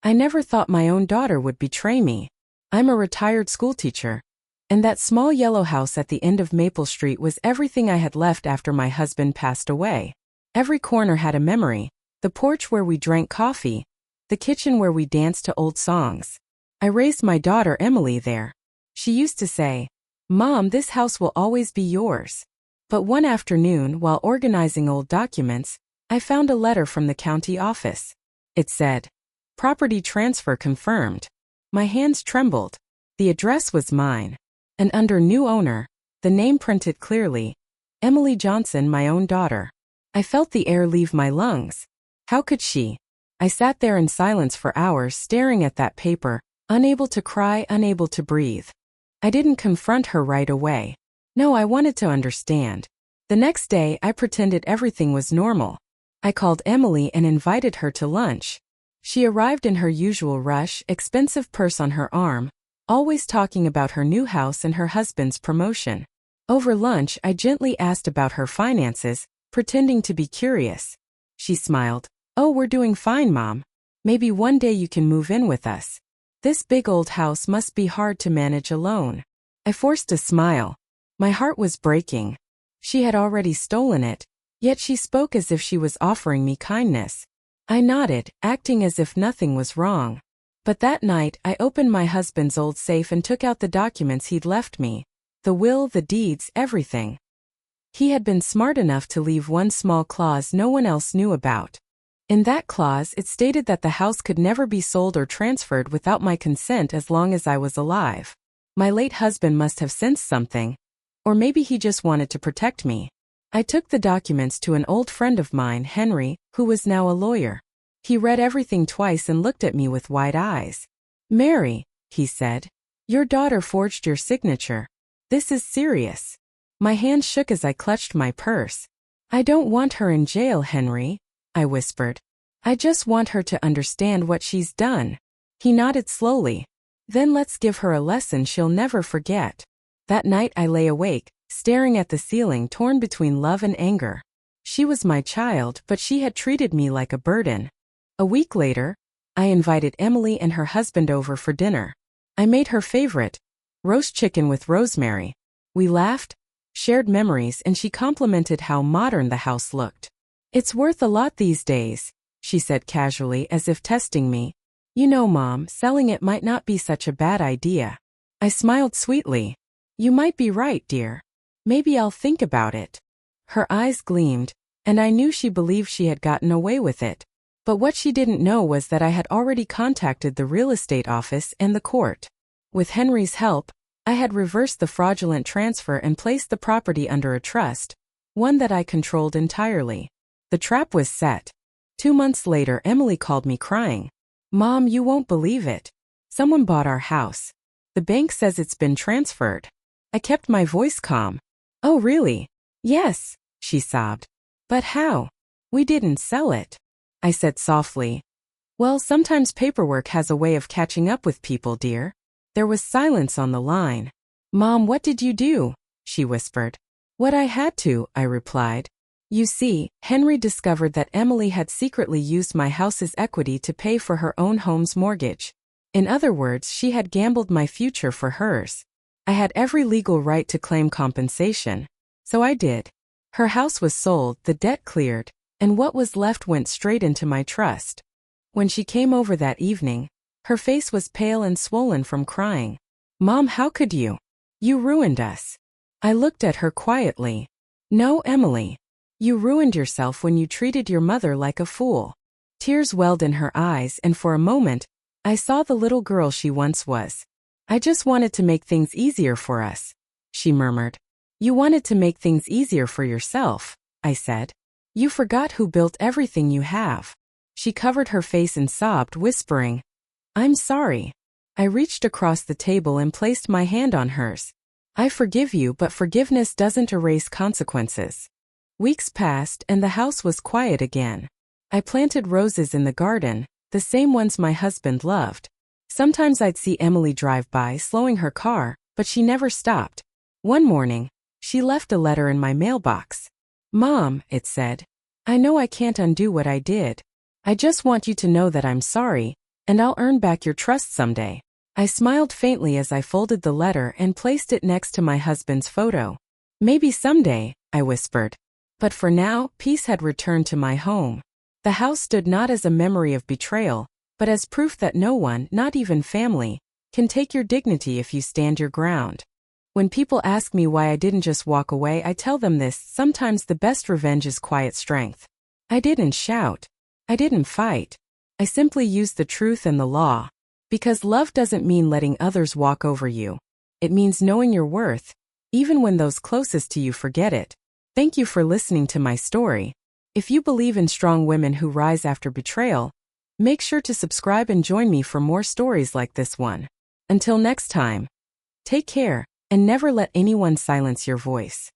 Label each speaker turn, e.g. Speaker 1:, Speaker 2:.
Speaker 1: I never thought my own daughter would betray me. I'm a retired schoolteacher. And that small yellow house at the end of Maple Street was everything I had left after my husband passed away. Every corner had a memory. The porch where we drank coffee. The kitchen where we danced to old songs. I raised my daughter Emily there. She used to say, "Mom, this house will always be yours." But one afternoon, while organizing old documents, I found a letter from the county office. It said, "Property transfer confirmed." My hands trembled. The address was mine. And under new owner, the name printed clearly, Emily Johnson, my own daughter. I felt the air leave my lungs. How could she? I sat there in silence for hours staring at that paper, unable to cry, unable to breathe. I didn't confront her right away. No, I wanted to understand. The next day, I pretended everything was normal. I called Emily and invited her to lunch. She arrived in her usual rush, expensive purse on her arm, always talking about her new house and her husband's promotion. Over lunch, I gently asked about her finances, pretending to be curious. She smiled. "Oh, we're doing fine, Mom. Maybe one day you can move in with us. This big old house must be hard to manage alone." I forced a smile. My heart was breaking. She had already stolen it, yet she spoke as if she was offering me kindness. I nodded, acting as if nothing was wrong. But that night, I opened my husband's old safe and took out the documents he'd left me. The will, the deeds, everything. He had been smart enough to leave one small clause no one else knew about. In that clause, it stated that the house could never be sold or transferred without my consent as long as I was alive. My late husband must have sensed something. Or maybe he just wanted to protect me. I took the documents to an old friend of mine, Henry, who was now a lawyer. He read everything twice and looked at me with wide eyes. "Mary," he said, "your daughter forged your signature. This is serious." My hand shook as I clutched my purse. "I don't want her in jail, Henry," I whispered. "I just want her to understand what she's done." He nodded slowly. "Then let's give her a lesson she'll never forget." That night I lay awake, staring at the ceiling, torn between love and anger. She was my child, but she had treated me like a burden. A week later, I invited Emily and her husband over for dinner. I made her favorite, roast chicken with rosemary. We laughed, shared memories, and she complimented how modern the house looked. "It's worth a lot these days," she said casually, as if testing me. "You know, Mom, selling it might not be such a bad idea." I smiled sweetly. "You might be right, dear. Maybe I'll think about it." Her eyes gleamed, and I knew she believed she had gotten away with it. But what she didn't know was that I had already contacted the real estate office and the court. With Henry's help, I had reversed the fraudulent transfer and placed the property under a trust, one that I controlled entirely. The trap was set. 2 months later, Emily called me crying. "Mom, you won't believe it. Someone bought our house. The bank says it's been transferred." I kept my voice calm. "Oh, really?" "Yes," she sobbed. "But how? We didn't sell it," I said softly. "Well, sometimes paperwork has a way of catching up with people, dear." There was silence on the line. "Mom, what did you do?" she whispered. "What I had to," I replied. "You see, Henry discovered that Emily had secretly used my house's equity to pay for her own home's mortgage. In other words, she had gambled my future for hers. I had every legal right to claim compensation. So I did. Her house was sold, the debt cleared, and what was left went straight into my trust." When she came over that evening, her face was pale and swollen from crying. "Mom, how could you? You ruined us." I looked at her quietly. "No, Emily. You ruined yourself when you treated your mother like a fool." Tears welled in her eyes, and for a moment, I saw the little girl she once was. "I just wanted to make things easier for us," she murmured. "You wanted to make things easier for yourself," I said. "You forgot who built everything you have." She covered her face and sobbed, whispering, "I'm sorry." I reached across the table and placed my hand on hers. "I forgive you, but forgiveness doesn't erase consequences." Weeks passed, and the house was quiet again. I planted roses in the garden, the same ones my husband loved. Sometimes I'd see Emily drive by, slowing her car, but she never stopped. One morning, she left a letter in my mailbox. "Mom," it said, "I know I can't undo what I did. I just want you to know that I'm sorry, and I'll earn back your trust someday. I smiled faintly as I folded the letter and placed it next to my husband's photo. Maybe someday, I whispered. But for now, peace had returned to my home. The house stood not as a memory of betrayal, but as proof that no one, not even family, can take your dignity if you stand your ground. When people ask me why I didn't just walk away, I tell them this: sometimes the best revenge is quiet strength. I didn't shout. I didn't fight. I simply used the truth and the law. Because love doesn't mean letting others walk over you. It means knowing your worth, even when those closest to you forget it. Thank you for listening to my story. If you believe in strong women who rise after betrayal, make sure to subscribe and join me for more stories like this one. Until next time, take care, and never let anyone silence your voice.